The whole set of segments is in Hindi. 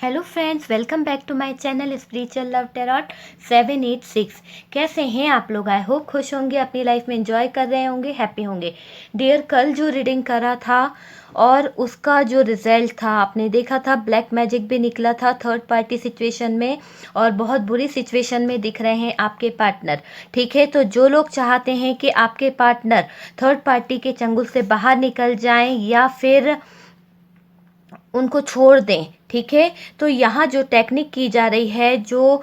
Hello friends, welcome back to my channel spiritual love tarot 786। कैसे हैं आप लोग? आई होप खुश होंगे, अपनी लाइफ में एंजॉय कर रहे होंगे, हैप्पी होंगे। डियर, कल जो रीडिंग करा था और उसका जो रिजल्ट था आपने देखा था, ब्लैक मैजिक भी निकला था थर्ड पार्टी सिचुएशन में और बहुत बुरी सिचुएशन में दिख रहे हैं आपके पार्टनर। ठीक है, तो जो लोग चाहते हैं कि आपके पार्टनर थर्ड पार्टी के चंगुल से बाहर निकल जाएं या फिर उनको छोड़ दें, ठीक है, तो यहाँ जो टेक्निक की जा रही है, जो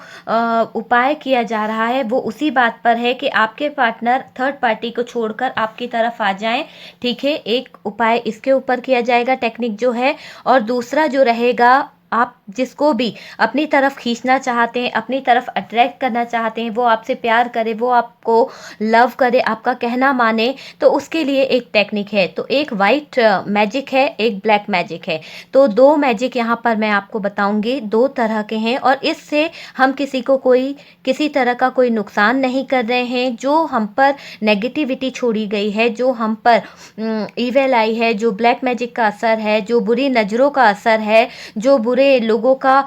उपाय किया जा रहा है, वो उसी बात पर है कि आपके पार्टनर थर्ड पार्टी को छोड़कर आपकी तरफ आ जाएं। ठीक है, एक उपाय इसके ऊपर किया जाएगा, टेक्निक जो है। और दूसरा जो रहेगा, आप जिसको भी अपनी तरफ खींचना चाहते हैं, अपनी तरफ अट्रैक्ट करना चाहते हैं, वो आपसे प्यार करे, वो आपको लव करे, आपका कहना माने, तो उसके लिए एक टेक्निक है। तो एक वाइट मैजिक है, एक ब्लैक मैजिक है। तो दो मैजिक यहाँ पर मैं आपको बताऊंगी, दो तरह के हैं और इससे हम किसी को कोई किसी तरह का कोई नुकसान नहीं कर रहे हैं। जो हम पर नेगेटिविटी छोड़ी गई है, जो हम पर ईवेल आई है, जो ब्लैक मैजिक का असर है, जो बुरी नज़रों का असर है, जो बुरे लोगों का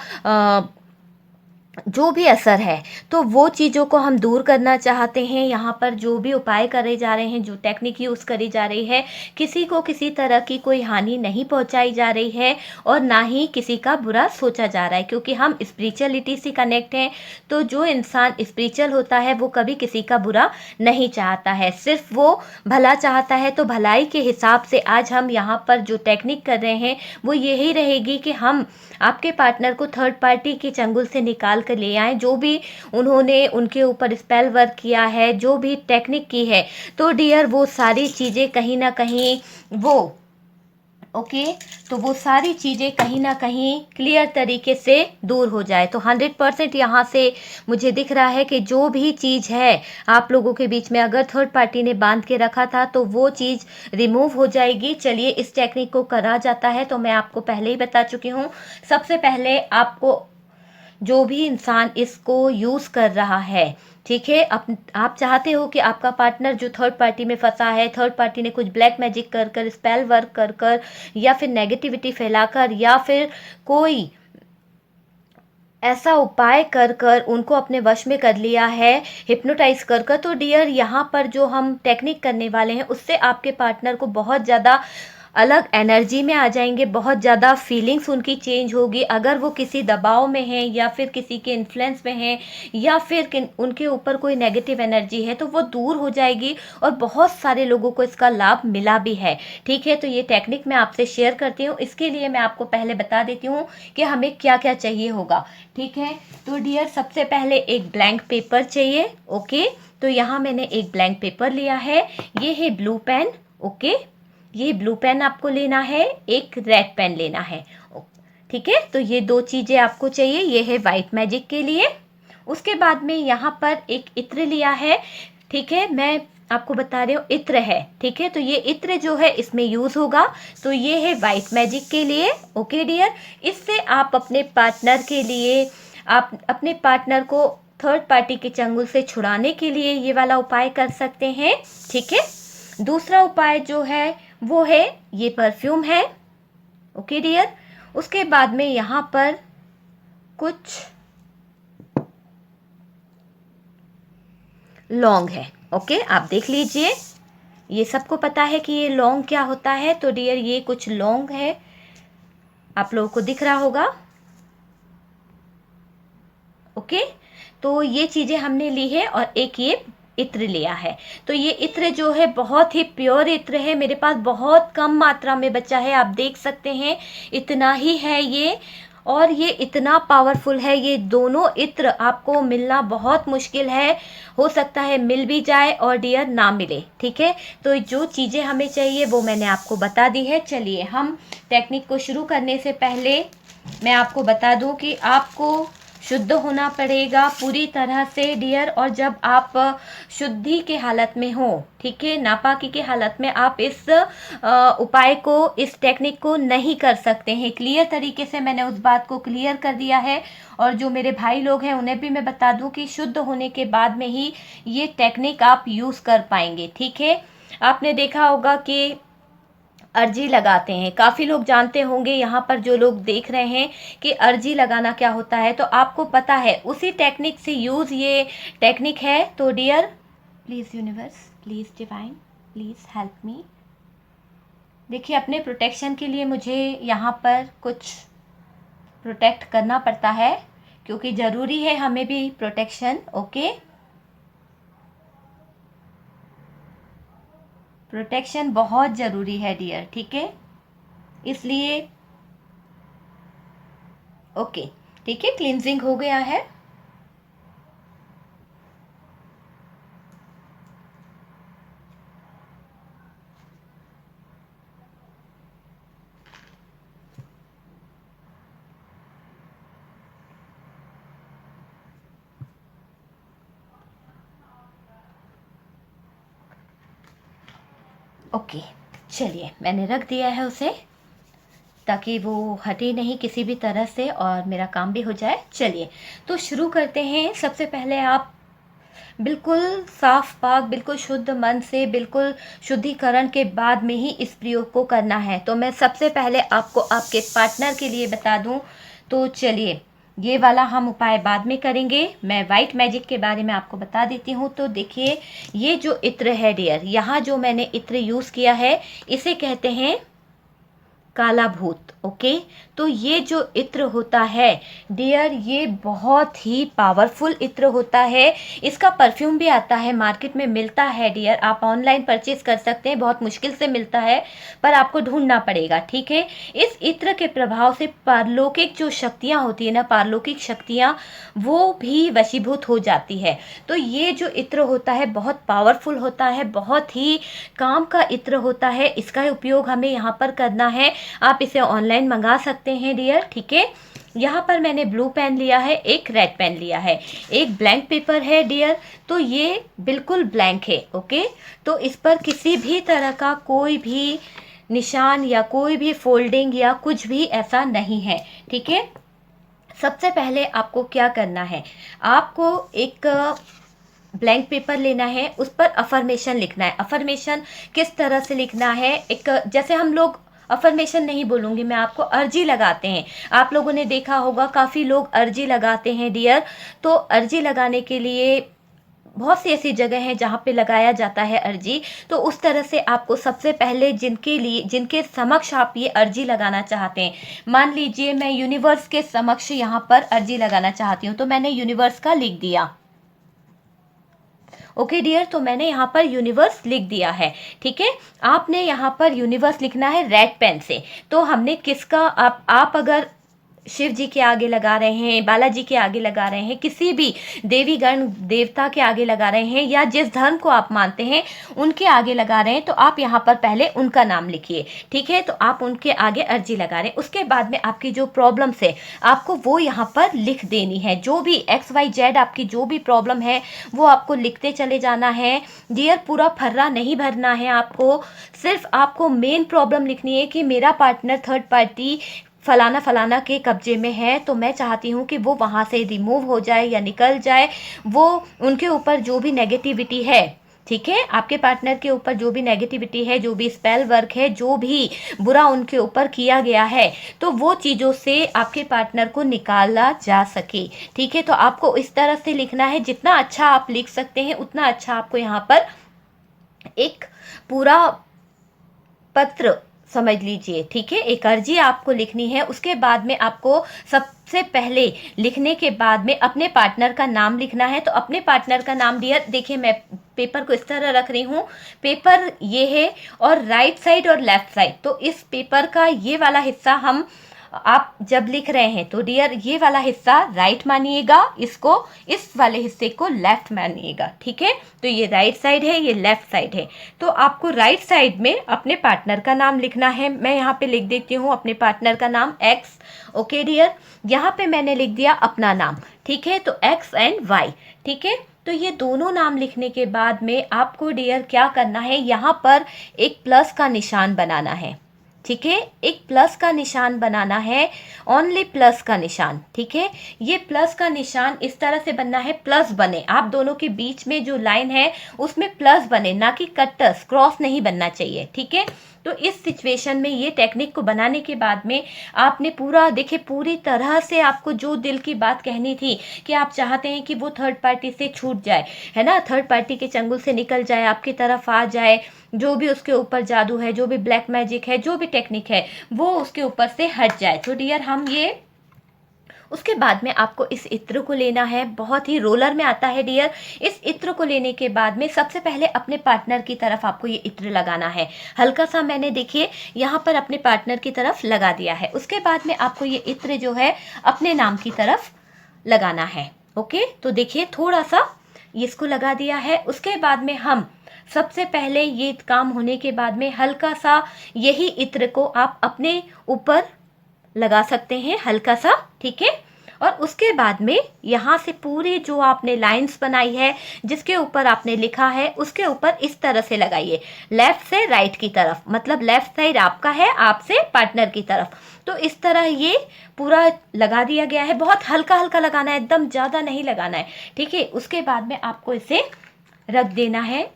जो भी असर है, तो वो चीज़ों को हम दूर करना चाहते हैं। यहाँ पर जो भी उपाय करे जा रहे हैं, जो टेक्निक यूज़ करी जा रही है, किसी को किसी तरह की कोई हानि नहीं पहुँचाई जा रही है और ना ही किसी का बुरा सोचा जा रहा है, क्योंकि हम स्पिरिचुअलिटी से कनेक्ट हैं। तो जो इंसान स्पिरिचुअल होता है वो कभी किसी का बुरा नहीं चाहता है, सिर्फ वो भला चाहता है। तो भलाई के हिसाब से आज हम यहाँ पर जो टेक्निक कर रहे हैं वो यही रहेगी कि हम आपके पार्टनर को थर्ड पार्टी के चंगुल से निकाल कर ले आए। जो भी उन्होंने उनके ऊपर स्पेल वर्क किया है, जो भी टेक्निक की है, तो डियर वो सारी चीज़ें कहीं ना कहीं तो वो सारी चीज़ें कहीं ना कहीं क्लियर तरीके से दूर हो जाए। तो 100% यहाँ से मुझे दिख रहा है कि जो भी चीज़ है आप लोगों के बीच में, अगर थर्ड पार्टी ने बांध के रखा था, तो वो चीज़ रिमूव हो जाएगी। चलिए, इस टेक्निक को करा जाता है तो मैं आपको पहले ही बता चुकी हूँ। सबसे पहले आपको, जो भी इंसान इसको यूज़ कर रहा है, ठीक है, आप चाहते हो कि आपका पार्टनर जो थर्ड पार्टी में फंसा है, थर्ड पार्टी ने कुछ ब्लैक मैजिक कर कर, स्पेल वर्क कर कर, या फिर नेगेटिविटी फैलाकर, या फिर कोई ऐसा उपाय कर कर उनको अपने वश में कर लिया है, हिप्नोटाइज कर कर, तो डियर यहाँ पर जो हम टेक्निक करने वाले हैं उससे आपके पार्टनर को बहुत ज़्यादा अलग एनर्जी में आ जाएंगे, बहुत ज़्यादा फीलिंग्स उनकी चेंज होगी। अगर वो किसी दबाव में हैं या फिर किसी के इन्फ्लुएंस में हैं या फिर उनके ऊपर कोई नेगेटिव एनर्जी है, तो वो दूर हो जाएगी और बहुत सारे लोगों को इसका लाभ मिला भी है। ठीक है, तो ये टेक्निक मैं आपसे शेयर करती हूँ। इसके लिए मैं आपको पहले बता देती हूँ कि हमें क्या क्या चाहिए होगा। ठीक है, तो डियर सबसे पहले एक ब्लैंक पेपर चाहिए। ओके, तो यहाँ मैंने एक ब्लैंक पेपर लिया है, ये है ब्लू पेन। ओके, ये ब्लू पेन आपको लेना है, एक रेड पेन लेना है। ठीक है, तो ये दो चीज़ें आपको चाहिए। ये है वाइट मैजिक के लिए। उसके बाद में यहाँ पर एक इत्र लिया है। ठीक है, मैं आपको बता रही हूँ इत्र है। ठीक है, तो ये इत्र जो है इसमें यूज़ होगा। तो ये है वाइट मैजिक के लिए। ओके डियर, इससे आप अपने पार्टनर के लिए, आप अपने पार्टनर को थर्ड पार्टी के चंगुल से छुड़ाने के लिए ये वाला उपाय कर सकते हैं। ठीक है, दूसरा उपाय जो है वो है, ये परफ्यूम है। ओके डियर, उसके बाद में यहाँ पर कुछ लौंग है। ओके, आप देख लीजिए, ये सबको पता है कि ये लौंग क्या होता है। तो डियर ये कुछ लौंग है, आप लोगों को दिख रहा होगा। ओके, तो ये चीज़ें हमने ली है और एक ये इत्र लिया है। तो ये इत्र जो है बहुत ही प्योर इत्र है, मेरे पास बहुत कम मात्रा में बचा है, आप देख सकते हैं इतना ही है ये। और ये इतना पावरफुल है, ये दोनों इत्र आपको मिलना बहुत मुश्किल है। हो सकता है मिल भी जाए और डियर ना मिले। ठीक है, तो जो चीज़ें हमें चाहिए वो मैंने आपको बता दी है। चलिए, हम टेक्निक को शुरू करने से पहले मैं आपको बता दूं कि आपको शुद्ध होना पड़ेगा पूरी तरह से डियर। और जब आप शुद्धि के हालत में हो, ठीक है, नापाकी के हालत में आप इस उपाय को, इस टेक्निक को नहीं कर सकते हैं। क्लियर तरीके से मैंने उस बात को क्लियर कर दिया है। और जो मेरे भाई लोग हैं उन्हें भी मैं बता दूं कि शुद्ध होने के बाद में ही ये टेक्निक आप यूज़ कर पाएंगे। ठीक है, आपने देखा होगा कि अर्जी लगाते हैं। काफ़ी लोग जानते होंगे यहाँ पर जो लोग देख रहे हैं कि अर्जी लगाना क्या होता है, तो आपको पता है उसी टेक्निक से यूज़ ये टेक्निक है। तो dear please universe, please divine, please help me. देखिए, अपने प्रोटेक्शन के लिए मुझे यहाँ पर कुछ प्रोटेक्ट करना पड़ता है, क्योंकि ज़रूरी है हमें भी प्रोटेक्शन। ओके, प्रोटेक्शन बहुत ज़रूरी है डियर, ठीक है, इसलिए ओके, ठीक है, क्लींजिंग हो गया है। ओके, चलिए मैंने रख दिया है उसे, ताकि वो हटे नहीं किसी भी तरह से और मेरा काम भी हो जाए। चलिए तो शुरू करते हैं। सबसे पहले आप बिल्कुल साफ पाक, बिल्कुल शुद्ध मन से, बिल्कुल शुद्धिकरण के बाद में ही इस प्रयोग को करना है। तो मैं सबसे पहले आपको आपके पार्टनर के लिए बता दूं, तो चलिए ये वाला हम उपाय बाद में करेंगे। मैं वाइट मैजिक के बारे में आपको बता देती हूँ। तो देखिए, ये जो इत्र है डियर, यहाँ जो मैंने इत्र यूज़ किया है इसे कहते हैं काला भूत। ओके, तो ये जो इत्र होता है डियर, ये बहुत ही पावरफुल इत्र होता है। इसका परफ्यूम भी आता है, मार्केट में मिलता है डियर, आप ऑनलाइन परचेज कर सकते हैं, बहुत मुश्किल से मिलता है, पर आपको ढूंढना पड़ेगा, ठीक है। इस इत्र के प्रभाव से पारलौकिक जो शक्तियाँ होती है ना, पारलौकिक शक्तियाँ, वो भी वशीभूत हो जाती है। तो ये जो इत्र होता है बहुत पावरफुल होता है, बहुत ही काम का इत्र होता है। इसका उपयोग हमें यहाँ पर करना है। आप इसे ऑनलाइन मंगा सकते हैं डियर, ठीक है। यहाँ पर मैंने ब्लू पेन लिया है, एक रेड पेन लिया है, एक ब्लैंक पेपर है डियर। तो ये बिल्कुल ब्लैंक है। ओके, तो इस पर किसी भी तरह का कोई भी निशान या कोई भी फोल्डिंग या कुछ भी ऐसा नहीं है, ठीक है। सबसे पहले आपको क्या करना है, आपको एक ब्लैंक पेपर लेना है, उस पर अफर्मेशन लिखना है। अफर्मेशन किस तरह से लिखना है, एक जैसे हम लोग अफर्मेशन नहीं बोलूँगी मैं आपको, अर्जी लगाते हैं। आप लोगों ने देखा होगा काफ़ी लोग अर्जी लगाते हैं डियर। तो अर्जी लगाने के लिए बहुत सी ऐसी जगह हैं जहाँ पे लगाया जाता है अर्जी। तो उस तरह से आपको सबसे पहले जिनके समक्ष आप ये अर्जी लगाना चाहते हैं, मान लीजिए मैं यूनिवर्स के समक्ष यहाँ पर अर्जी लगाना चाहती हूँ, तो मैंने यूनिवर्स का लिख दिया। ओके डियर, तो मैंने यहाँ पर यूनिवर्स लिख दिया है, ठीक है। आपने यहाँ पर यूनिवर्स लिखना है रेड पेन से। तो हमने किसका, आप अगर शिव जी के आगे लगा रहे हैं, बालाजी के आगे लगा रहे हैं, किसी भी देवी गण देवता के आगे लगा रहे हैं, या जिस धर्म को आप मानते हैं उनके आगे लगा रहे हैं, तो आप यहाँ पर पहले उनका नाम लिखिए, ठीक है। तो आप उनके आगे अर्जी लगा रहे हैं, उसके बाद में आपकी जो प्रॉब्लम्स है आपको वो यहाँ पर लिख देनी है। जो भी XYZ आपकी जो भी प्रॉब्लम है वो आपको लिखते चले जाना है डियर। पूरा फर्रा नहीं भरना है आपको, सिर्फ आपको मेन प्रॉब्लम लिखनी है कि मेरा पार्टनर थर्ड पार्टी फलाना फलाना के कब्जे में है, तो मैं चाहती हूँ कि वो वहाँ से रिमूव हो जाए या निकल जाए। वो उनके ऊपर जो भी नेगेटिविटी है, ठीक है, आपके पार्टनर के ऊपर जो भी नेगेटिविटी है, जो भी स्पेल वर्क है, जो भी बुरा उनके ऊपर किया गया है, तो वो चीज़ों से आपके पार्टनर को निकाला जा सके, ठीक है। तो आपको इस तरह से लिखना है, जितना अच्छा आप लिख सकते हैं उतना अच्छा आपको यहाँ पर एक पूरा पत्र समझ लीजिए, ठीक है, एक अर्जी आपको लिखनी है। उसके बाद में आपको सबसे पहले लिखने के बाद में अपने पार्टनर का नाम लिखना है। तो अपने पार्टनर का नाम डियर, देखिए मैं पेपर को इस तरह रख रही हूँ, पेपर ये है और राइट साइड और लेफ्ट साइड, तो इस पेपर का ये वाला हिस्सा हम, आप जब लिख रहे हैं तो डियर ये वाला हिस्सा राइट मानिएगा, इसको, इस वाले हिस्से को लेफ्ट मानिएगा, ठीक है। तो ये राइट साइड है, ये लेफ्ट साइड है। तो आपको राइट साइड में अपने पार्टनर का नाम लिखना है। मैं यहाँ पे लिख देती हूँ अपने पार्टनर का नाम X। ओके डियर, यहाँ पे मैंने लिख दिया अपना नाम, ठीक है। तो X एंड Y, ठीक है। तो ये दोनों नाम लिखने के बाद में आपको डियर क्या करना है, यहाँ पर एक प्लस का निशान बनाना है, ठीक है। एक प्लस का निशान बनाना है, ओनली प्लस का निशान, ठीक है। ये प्लस का निशान इस तरह से बनना है, प्लस बने, आप दोनों के बीच में जो लाइन है उसमें प्लस बने, ना कि कट्टर्स क्रॉस नहीं बनना चाहिए, ठीक है। तो इस सिचुएशन में ये टेक्निक को बनाने के बाद में आपने पूरा देखिए, पूरी तरह से आपको जो दिल की बात कहनी थी कि आप चाहते हैं कि वो थर्ड पार्टी से छूट जाए, है ना, थर्ड पार्टी के चंगुल से निकल जाए, आपकी तरफ आ जाए, जो भी उसके ऊपर जादू है, जो भी ब्लैक मैजिक है, जो भी टेक्निक है, वो उसके ऊपर से हट जाए। तो डियर हम ये उसके बाद में आपको इस इत्र को लेना है, बहुत ही रोलर में आता है डियर। इस इत्र को लेने के बाद में सबसे पहले अपने पार्टनर की तरफ आपको ये इत्र लगाना है। हल्का सा मैंने देखिए यहाँ पर अपने पार्टनर की तरफ लगा दिया है। उसके बाद में आपको ये इत्र जो है अपने नाम की तरफ लगाना है। ओके, तो देखिए थोड़ा सा इसको लगा दिया है। उसके बाद में हम सबसे पहले ये काम होने के बाद में हल्का सा यही इत्र को आप अपने ऊपर लगा सकते हैं, हल्का सा, ठीक है। और उसके बाद में यहाँ से पूरी जो आपने लाइंस बनाई है, जिसके ऊपर आपने लिखा है, उसके ऊपर इस तरह से लगाइए, लेफ्ट से राइट की तरफ, मतलब लेफ्ट साइड आपका है, आपसे पार्टनर की तरफ। तो इस तरह ये पूरा लगा दिया गया है। बहुत हल्का हल्का लगाना है, एकदम ज़्यादा नहीं लगाना है, ठीक है। उसके बाद में आपको इसे रख देना है।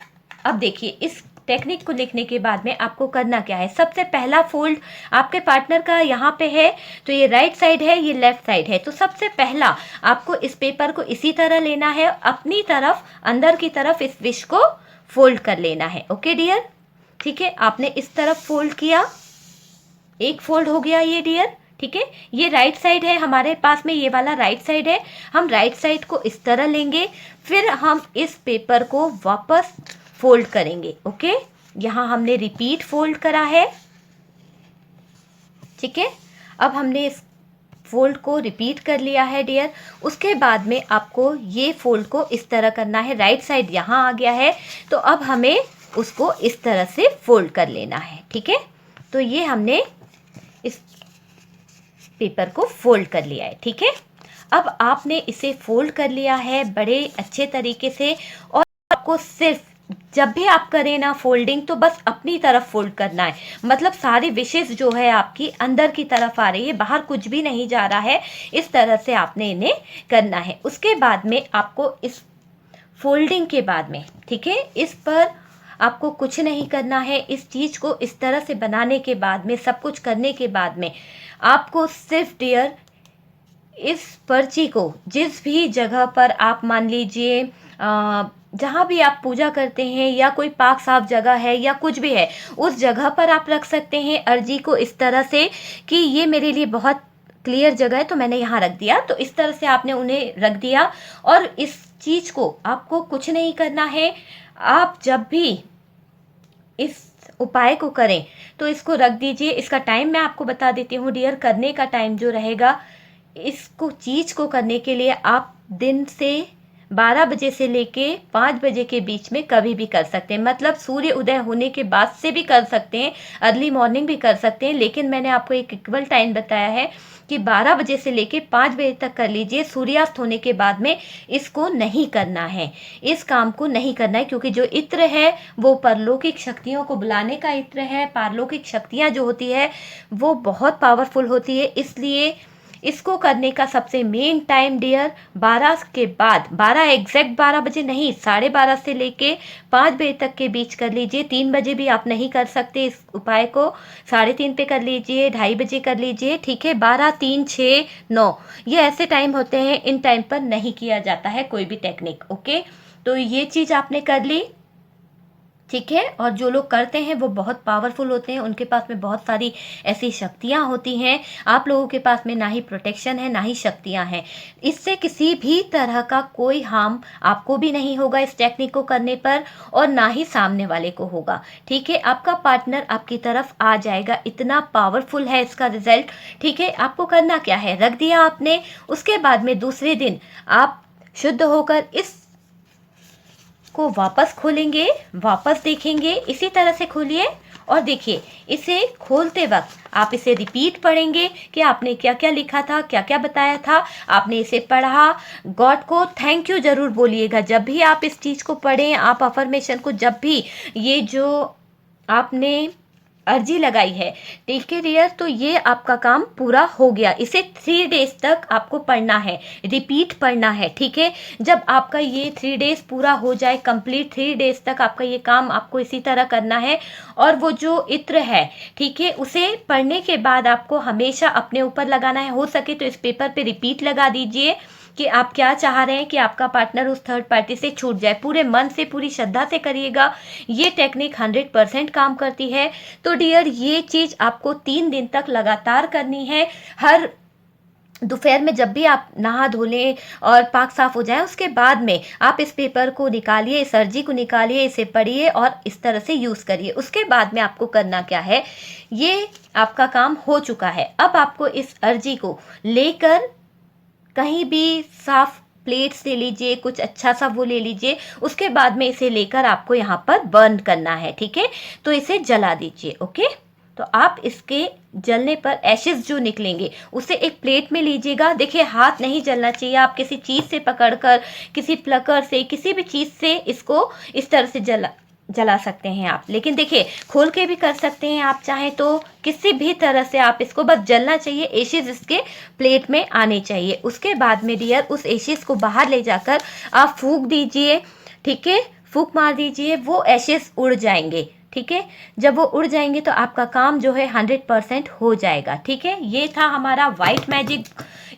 अब देखिए इस टेक्निक को लिखने के बाद में आपको करना क्या है। सबसे पहला फोल्ड आपके पार्टनर का यहाँ पे है, तो ये राइट साइड है, ये लेफ्ट साइड है। तो सबसे पहला आपको इस पेपर को इसी तरह लेना है, अपनी तरफ अंदर की तरफ इस विश को फोल्ड कर लेना है। ओके डियर, ठीक है। आपने इस तरफ फोल्ड किया, एक फोल्ड हो गया ये डियर, ठीक है। ये राइट साइड है हमारे पास में, ये वाला राइट साइड है। हम राइट साइड को इस तरह लेंगे, फिर हम इस पेपर को वापस फोल्ड करेंगे। ओके, यहाँ हमने रिपीट फोल्ड करा है, ठीक है। अब हमने इस फोल्ड को रिपीट कर लिया है डियर। उसके बाद में आपको ये फोल्ड को इस तरह करना है, राइट साइड यहाँ आ गया है, तो अब हमें उसको इस तरह से फोल्ड कर लेना है, ठीक है। तो ये हमने इस पेपर को फोल्ड कर लिया है, ठीक है। अब आपने इसे फोल्ड कर लिया है बड़े अच्छे तरीके से, और आपको सिर्फ जब भी आप करें ना फोल्डिंग, तो बस अपनी तरफ फोल्ड करना है, मतलब सारी विशेष जो है आपकी अंदर की तरफ आ रही है, बाहर कुछ भी नहीं जा रहा है। इस तरह से आपने इन्हें करना है। उसके बाद में आपको इस फोल्डिंग के बाद में, ठीक है, इस पर आपको कुछ नहीं करना है। इस चीज़ को इस तरह से बनाने के बाद में, सब कुछ करने के बाद में, आपको सिर्फ डियर इस पर्ची को जिस भी जगह पर आप मान लीजिए जहाँ भी आप पूजा करते हैं, या कोई पाक साफ जगह है या कुछ भी है, उस जगह पर आप रख सकते हैं अर्जी को इस तरह से कि ये मेरे लिए बहुत क्लियर जगह है, तो मैंने यहाँ रख दिया। तो इस तरह से आपने उन्हें रख दिया, और इस चीज़ को आपको कुछ नहीं करना है। आप जब भी इस उपाय को करें तो इसको रख दीजिए। इसका टाइम मैं आपको बता देती हूँ डियर। करने का टाइम जो रहेगा, इसको चीज़ को करने के लिए आप दिन से 12 बजे से लेके 5 बजे के बीच में कभी भी कर सकते हैं, मतलब सूर्य उदय होने के बाद से भी कर सकते हैं, अर्ली मॉर्निंग भी कर सकते हैं। लेकिन मैंने आपको एक इक्वल टाइम बताया है कि 12 बजे से लेके 5 बजे तक कर लीजिए। सूर्यास्त होने के बाद में इसको नहीं करना है, इस काम को नहीं करना है, क्योंकि जो इत्र है वो परलौकिक शक्तियों को बुलाने का इत्र है। पारलौकिक शक्तियाँ जो होती है वो बहुत पावरफुल होती है, इसलिए इसको करने का सबसे मेन टाइम डियर 12 के बाद, 12 एग्जैक्ट 12 बजे नहीं, 12:30 से लेके 5 बजे तक के बीच कर लीजिए। 3 बजे भी आप नहीं कर सकते इस उपाय को, 3:30 पे कर लीजिए, 2:30 बजे कर लीजिए, ठीक है। 12, 3, 6, 9 ये ऐसे टाइम होते हैं, इन टाइम पर नहीं किया जाता है कोई भी टेक्निक। ओके, तो ये चीज़ आपने कर ली, ठीक है। और जो लोग करते हैं वो बहुत पावरफुल होते हैं, उनके पास में बहुत सारी ऐसी शक्तियाँ होती हैं। आप लोगों के पास में ना ही प्रोटेक्शन है ना ही शक्तियाँ हैं। इससे किसी भी तरह का कोई हार्म आपको भी नहीं होगा इस टेक्निक को करने पर, और ना ही सामने वाले को होगा, ठीक है। आपका पार्टनर आपकी तरफ आ जाएगा, इतना पावरफुल है इसका रिजल्ट, ठीक है। आपको करना क्या है, रख दिया आपने। उसके बाद में दूसरे दिन आप शुद्ध होकर इस को वापस खोलेंगे, वापस देखेंगे, इसी तरह से खोलिए और देखिए। इसे खोलते वक्त आप इसे रिपीट पढ़ेंगे कि आपने क्या क्या लिखा था, क्या क्या बताया था, आपने इसे पढ़ा। गॉड को थैंक यू ज़रूर बोलिएगा जब भी आप इस चीज़ को पढ़ें। आप अफर्मेशन को जब भी, ये जो आपने अर्जी लगाई है, ठीक है डियर, तो ये आपका काम पूरा हो गया। इसे 3 डेज तक आपको पढ़ना है, रिपीट पढ़ना है, ठीक है। जब आपका ये 3 डेज पूरा हो जाए कंप्लीट, 3 डेज तक आपका ये काम आपको इसी तरह करना है। और वो जो इत्र है, ठीक है, उसे पढ़ने के बाद आपको हमेशा अपने ऊपर लगाना है। हो सके तो इस पेपर पे रिपीट लगा दीजिए कि आप क्या चाह रहे हैं कि आपका पार्टनर उस थर्ड पार्टी से छूट जाए। पूरे मन से, पूरी श्रद्धा से करिएगा, ये टेक्निक 100% काम करती है। तो डियर, ये चीज़ आपको 3 दिन तक लगातार करनी है। हर दोपहर में जब भी आप नहा धो लें और पाक साफ हो जाए, उसके बाद में आप इस पेपर को निकालिए, इस अर्जी को निकालिए, इसे पढ़िए और इस तरह से यूज़ करिए। उसके बाद में आपको करना क्या है, ये आपका काम हो चुका है। अब आपको इस अर्जी को लेकर कहीं भी साफ प्लेट्स ले लीजिए, कुछ अच्छा सा वो ले लीजिए। उसके बाद में इसे लेकर आपको यहाँ पर बर्न करना है, ठीक है। तो इसे जला दीजिए, ओके। तो आप इसके जलने पर एशेस जो निकलेंगे उसे एक प्लेट में लीजिएगा। देखिए, हाथ नहीं जलना चाहिए, आप किसी चीज़ से पकड़कर, किसी प्लकर से, किसी भी चीज़ से इसको इस तरह से जला सकते हैं आप। लेकिन देखिए, खोल के भी कर सकते हैं आप चाहें तो, किसी भी तरह से आप इसको, बस जलना चाहिए, एशेस इसके प्लेट में आने चाहिए। उसके बाद में डियर, उस एशेस को बाहर ले जाकर आप फूंक दीजिए, ठीक है, फूंक मार दीजिए, वो एशेस उड़ जाएंगे, ठीक है। जब वो उड़ जाएंगे तो आपका काम जो है 100% हो जाएगा, ठीक है। ये था हमारा वाइट मैजिक,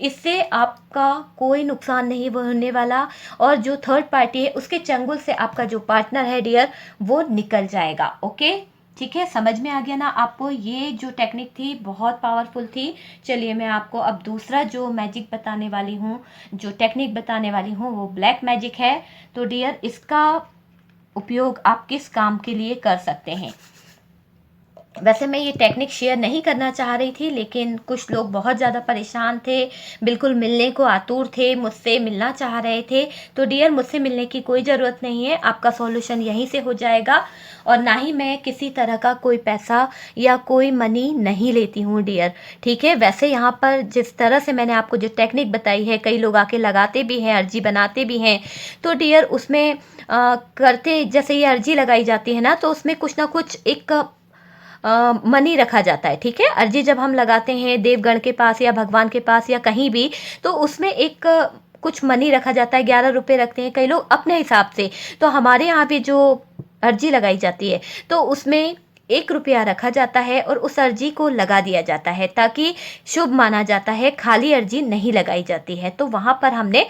इससे आपका कोई नुकसान नहीं होने वाला। और जो थर्ड पार्टी है उसके चंगुल से आपका जो पार्टनर है डियर, वो निकल जाएगा, ओके, ठीक है। समझ में आ गया ना आपको? ये जो टेक्निक थी बहुत पावरफुल थी। चलिए, मैं आपको अब दूसरा जो मैजिक बताने वाली हूँ, जो टेक्निक बताने वाली हूँ, वो ब्लैक मैजिक है। तो डियर, इसका उपयोग आप किस काम के लिए कर सकते हैं? वैसे मैं ये टेक्निक शेयर नहीं करना चाह रही थी, लेकिन कुछ लोग बहुत ज़्यादा परेशान थे, बिल्कुल मिलने को आतुर थे, मुझसे मिलना चाह रहे थे। तो डियर, मुझसे मिलने की कोई ज़रूरत नहीं है, आपका सॉल्यूशन यहीं से हो जाएगा। और ना ही मैं किसी तरह का कोई पैसा या कोई मनी नहीं लेती हूँ डियर, ठीक है। वैसे यहाँ पर जिस तरह से मैंने आपको जो टेक्निक बताई है, कई लोग आके लगाते भी हैं, अर्जी बनाते भी हैं। तो डियर, उसमें करते, जैसे ये अर्जी लगाई जाती है ना, तो उसमें कुछ ना कुछ एक मनी रखा जाता है, ठीक है। अर्जी जब हम लगाते हैं देवगण के पास या भगवान के पास या कहीं भी, तो उसमें एक कुछ मनी रखा जाता है, 11 रुपये रखते हैं कई लोग अपने हिसाब से। तो हमारे यहाँ भी जो अर्जी लगाई जाती है, तो उसमें 1 रुपया रखा जाता है और उस अर्जी को लगा दिया जाता है, ताकि शुभ माना जाता है, खाली अर्जी नहीं लगाई जाती है। तो वहाँ पर हमने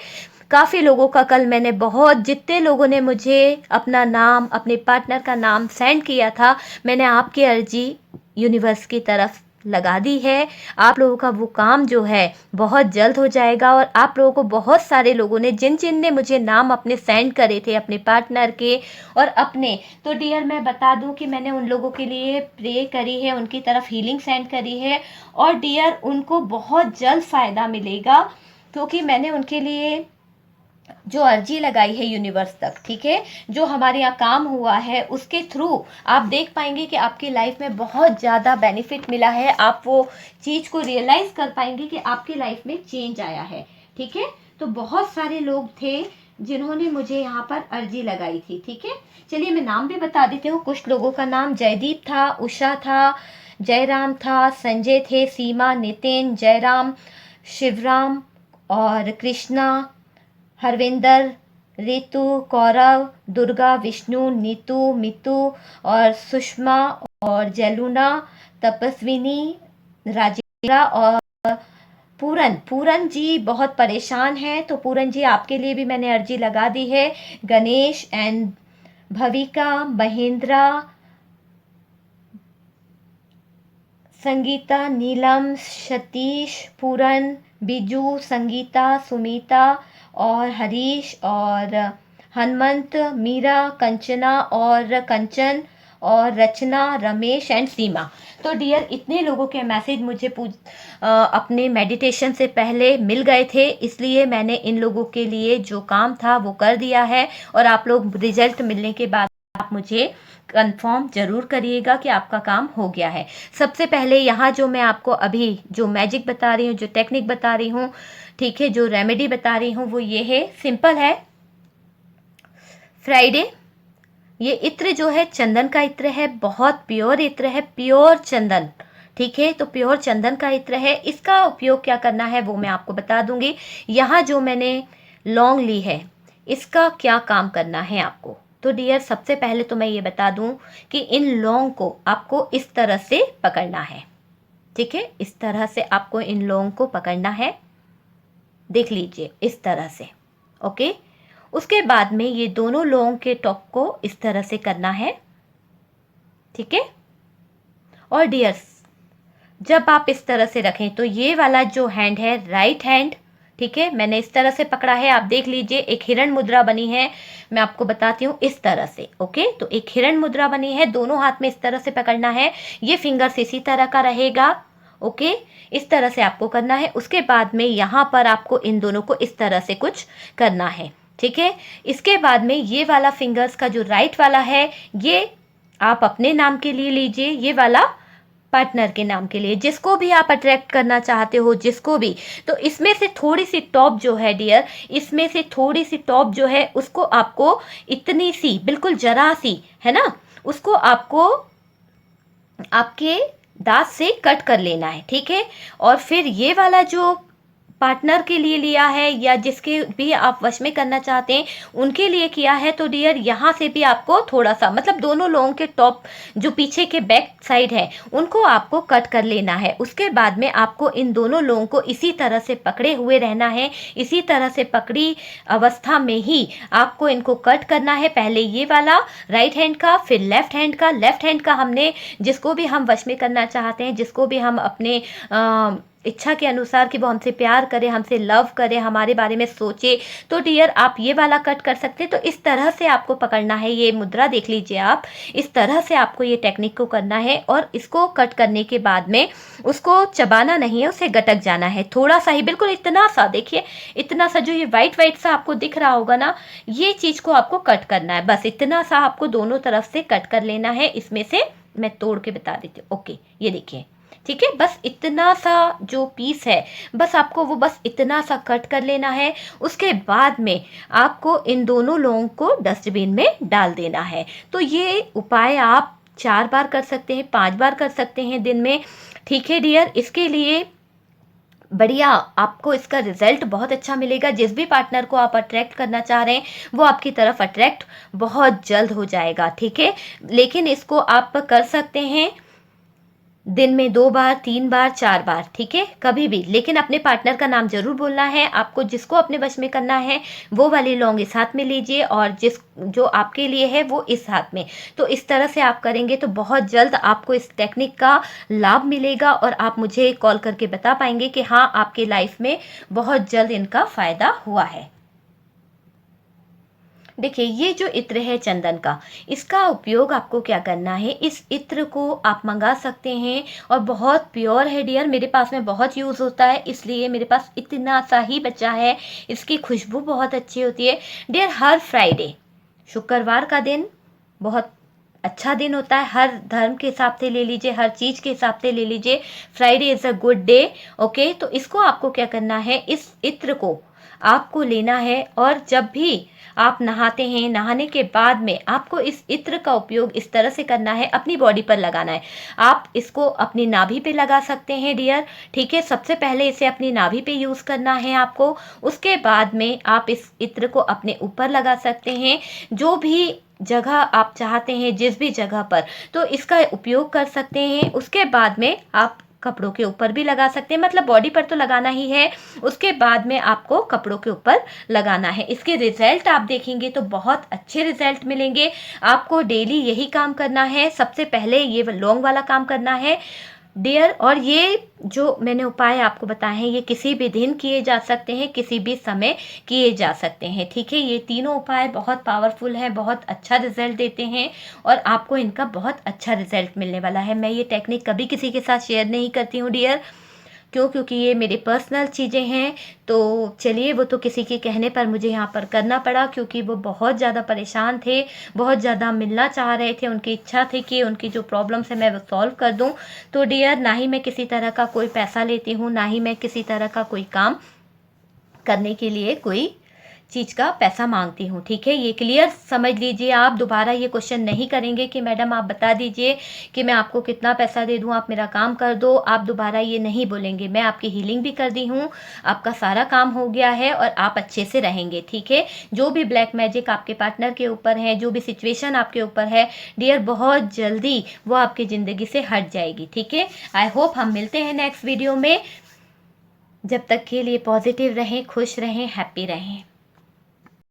काफ़ी लोगों का, कल मैंने बहुत, जितने लोगों ने मुझे अपना नाम, अपने पार्टनर का नाम सेंड किया था, मैंने आपकी अर्जी यूनिवर्स की तरफ लगा दी है। आप लोगों का वो काम जो है बहुत जल्द हो जाएगा। और आप लोगों को, बहुत सारे लोगों ने, जिन जिन ने मुझे नाम अपने सेंड करे थे, अपने पार्टनर के और अपने, तो डियर मैं बता दूं कि मैंने उन लोगों के लिए प्रे करी है, उनकी तरफ हीलिंग सेंड करी है। और डियर, उनको बहुत जल्द फ़ायदा मिलेगा, क्योंकि मैंने उनके लिए जो अर्जी लगाई है यूनिवर्स तक, ठीक है, जो हमारे यहाँ काम हुआ है, उसके थ्रू आप देख पाएंगे कि आपकी लाइफ में बहुत ज़्यादा बेनिफिट मिला है। आप वो चीज़ को रियलाइज़ कर पाएंगे कि आपकी लाइफ में चेंज आया है, ठीक है। तो बहुत सारे लोग थे जिन्होंने मुझे यहाँ पर अर्जी लगाई थी, ठीक है। चलिए, मैं नाम भी बता देती हूँ। कुछ लोगों का नाम जयदीप था, उषा था, जयराम था, संजय थे, सीमा, नितिन, जयराम, शिवराम और कृष्णा, हरविंदर, रितु, कौरव, दुर्गा, विष्णु, नीतू, मितू और सुषमा और जैलूना, तपस्विनी, राजेंद्रा और पूरन। पूरन जी बहुत परेशान हैं, तो पूरन जी आपके लिए भी मैंने अर्जी लगा दी है। गणेश एंड भविका, महेंद्रा, संगीता, नीलम, सतीश, पूरन, बिजू, संगीता, सुमीता और हरीश और हनुमंत, मीरा, कंचना और कंचन और रचना, रमेश एंड सीमा। तो डियर, इतने लोगों के मैसेज मुझे अपने मेडिटेशन से पहले मिल गए थे, इसलिए मैंने इन लोगों के लिए जो काम था वो कर दिया है। और आप लोग रिजल्ट मिलने के बाद आप मुझे कंफर्म जरूर करिएगा कि आपका काम हो गया है। सबसे पहले यहाँ जो मैं आपको अभी जो मैजिक बता रही हूँ, जो टेक्निक बता रही हूँ, ठीक है, जो रेमेडी बता रही हूँ, वो ये है, सिंपल है। फ्राइडे ये इत्र जो है चंदन का इत्र है, बहुत प्योर इत्र है, प्योर चंदन। ठीक है, तो प्योर चंदन का इत्र है। इसका उपयोग क्या करना है वो मैं आपको बता दूंगी। यहाँ जो मैंने लौंग ली है, इसका क्या काम करना है आपको। तो डियर, सबसे पहले तो मैं ये बता दूं कि इन लौंग को आपको इस तरह से पकड़ना है। ठीक है, इस तरह से आपको इन लौंग को पकड़ना है, देख लीजिए इस तरह से। ओके, उसके बाद में ये दोनों लौंग के टॉप को इस तरह से करना है। ठीक है, और डियर्स, जब आप इस तरह से रखें तो ये वाला जो हैंड है, राइट हैंड, ठीक है, मैंने इस तरह से पकड़ा है, आप देख लीजिए एक हिरण मुद्रा बनी है। मैं आपको बताती हूँ इस तरह से। ओके, तो एक हिरण मुद्रा बनी है, दोनों हाथ में इस तरह से पकड़ना है। ये फिंगर्स इसी तरह का रहेगा। ओके, इस तरह से आपको करना है। उसके बाद में यहाँ पर आपको इन दोनों को इस तरह से कुछ करना है। ठीक है, इसके बाद में ये वाला फिंगर्स का जो राइट वाला है, ये आप अपने नाम के लिए लीजिए, ये वाला पार्टनर के नाम के लिए, जिसको भी आप अट्रैक्ट करना चाहते हो, जिसको भी। तो इसमें से थोड़ी सी टॉप जो है डियर, इसमें से थोड़ी सी टॉप जो है, उसको आपको इतनी सी, बिल्कुल जरा सी है ना, उसको आपको आपके दांत से कट कर लेना है। ठीक है, और फिर ये वाला जो पार्टनर के लिए लिया है या जिसके भी आप वश में करना चाहते हैं उनके लिए किया है, तो डियर यहाँ से भी आपको थोड़ा सा, मतलब दोनों लोगों के टॉप जो पीछे के बैक साइड है उनको आपको कट कर लेना है। उसके बाद में आपको इन दोनों लोगों को इसी तरह से पकड़े हुए रहना है, इसी तरह से पकड़ी अवस्था में ही आपको इनको कट करना है। पहले ये वाला राइट हैंड का, फिर लेफ्ट हैंड का। लेफ्ट हैंड का हमने जिसको भी हम वश में करना चाहते हैं, जिसको भी हम अपने इच्छा के अनुसार कि वो हमसे प्यार करे, हमसे लव करे, हमारे बारे में सोचे, तो डियर आप ये वाला कट कर सकते हैं। तो इस तरह से आपको पकड़ना है, ये मुद्रा देख लीजिए आप, इस तरह से आपको ये टेक्निक को करना है। और इसको कट करने के बाद में उसको चबाना नहीं है, उसे गटक जाना है थोड़ा सा ही, बिल्कुल इतना सा, देखिए इतना सा, जो ये वाइट वाइट सा आपको दिख रहा होगा ना, ये चीज़ को आपको कट करना है। बस इतना सा आपको दोनों तरफ से कट कर लेना है। इसमें से मैं तोड़ के बता देती हूँ। ओके, ये देखिए, ठीक है, बस इतना सा जो पीस है, बस आपको वो बस इतना सा कट कर लेना है। उसके बाद में आपको इन दोनों लोगों को डस्टबिन में डाल देना है। तो ये उपाय आप 4 बार कर सकते हैं, 5 बार कर सकते हैं दिन में। ठीक है डियर, इसके लिए बढ़िया आपको इसका रिजल्ट बहुत अच्छा मिलेगा। जिस भी पार्टनर को आप अट्रैक्ट करना चाह रहे हैं वो आपकी तरफ अट्रैक्ट बहुत जल्द हो जाएगा। ठीक है, लेकिन इसको आप कर सकते हैं दिन में 2 बार, 3 बार, 4 बार, ठीक है, कभी भी। लेकिन अपने पार्टनर का नाम जरूर बोलना है आपको। जिसको अपने वश में करना है वो वाली लौंग इस हाथ में लीजिए और जो आपके लिए है वो इस हाथ में। तो इस तरह से आप करेंगे तो बहुत जल्द आपको इस टेक्निक का लाभ मिलेगा और आप मुझे कॉल करके बता पाएंगे कि हाँ, आपके लाइफ में बहुत जल्द इनका फायदा हुआ है। देखिए, ये जो इत्र है चंदन का, इसका उपयोग आपको क्या करना है, इस इत्र को आप मंगा सकते हैं और बहुत प्योर है डियर। मेरे पास में बहुत यूज़ होता है, इसलिए मेरे पास इतना सा ही बचा है। इसकी खुशबू बहुत अच्छी होती है डियर। हर फ्राइडे, शुक्रवार का दिन बहुत अच्छा दिन होता है, हर धर्म के हिसाब से ले लीजिए, हर चीज़ के हिसाब से ले लीजिए। Friday is a good day. Okay, तो इसको आपको क्या करना है, इस इत्र को आपको लेना है और जब भी आप नहाते हैं, नहाने के बाद में आपको इस इत्र का उपयोग इस तरह से करना है, अपनी बॉडी पर लगाना है। आप इसको अपनी नाभि पे लगा सकते हैं डियर। ठीक है, सबसे पहले इसे अपनी नाभि पे यूज़ करना है आपको। उसके बाद में आप इस इत्र को अपने ऊपर लगा सकते हैं, जो भी जगह आप चाहते हैं, जिस भी जगह पर, तो इसका उपयोग कर सकते हैं। उसके बाद में आप कपड़ों के ऊपर भी लगा सकते हैं, मतलब बॉडी पर तो लगाना ही है, उसके बाद में आपको कपड़ों के ऊपर लगाना है। इसके रिजल्ट आप देखेंगे तो बहुत अच्छे रिजल्ट मिलेंगे। आपको डेली यही काम करना है। सबसे पहले ये लौंग वाला काम करना है डियर। और ये जो मैंने उपाय आपको बताए हैं, ये किसी भी दिन किए जा सकते हैं, किसी भी समय किए जा सकते हैं। ठीक है, ये तीनों उपाय बहुत पावरफुल हैं, बहुत अच्छा रिजल्ट देते हैं और आपको इनका बहुत अच्छा रिजल्ट मिलने वाला है। मैं ये टेक्निक कभी किसी के साथ शेयर नहीं करती हूँ डियर, क्योंकि ये मेरे पर्सनल चीज़ें हैं। तो चलिए, वो तो किसी के कहने पर मुझे यहाँ पर करना पड़ा, क्योंकि वो बहुत ज़्यादा परेशान थे, बहुत ज़्यादा मिलना चाह रहे थे। उनकी इच्छा थी कि उनकी जो प्रॉब्लम्स है मैं वो सॉल्व कर दूँ। तो डियर, ना ही मैं किसी तरह का कोई पैसा लेती हूँ, ना ही मैं किसी तरह का कोई काम करने के लिए कोई चीज़ का पैसा मांगती हूँ। ठीक है, ये क्लियर समझ लीजिए। आप दोबारा ये क्वेश्चन नहीं करेंगे कि मैडम आप बता दीजिए कि मैं आपको कितना पैसा दे दूँ, आप मेरा काम कर दो। आप दोबारा ये नहीं बोलेंगे। मैं आपकी हीलिंग भी कर दी हूँ, आपका सारा काम हो गया है और आप अच्छे से रहेंगे। ठीक है, जो भी ब्लैक मैजिक आपके पार्टनर के ऊपर है, जो भी सिचुएशन आपके ऊपर है डियर, बहुत जल्दी वो आपकी ज़िंदगी से हट जाएगी। ठीक है, आई होप हम मिलते हैं नेक्स्ट वीडियो में। जब तक के लिए पॉजिटिव रहें, खुश रहें, हैप्पी रहें।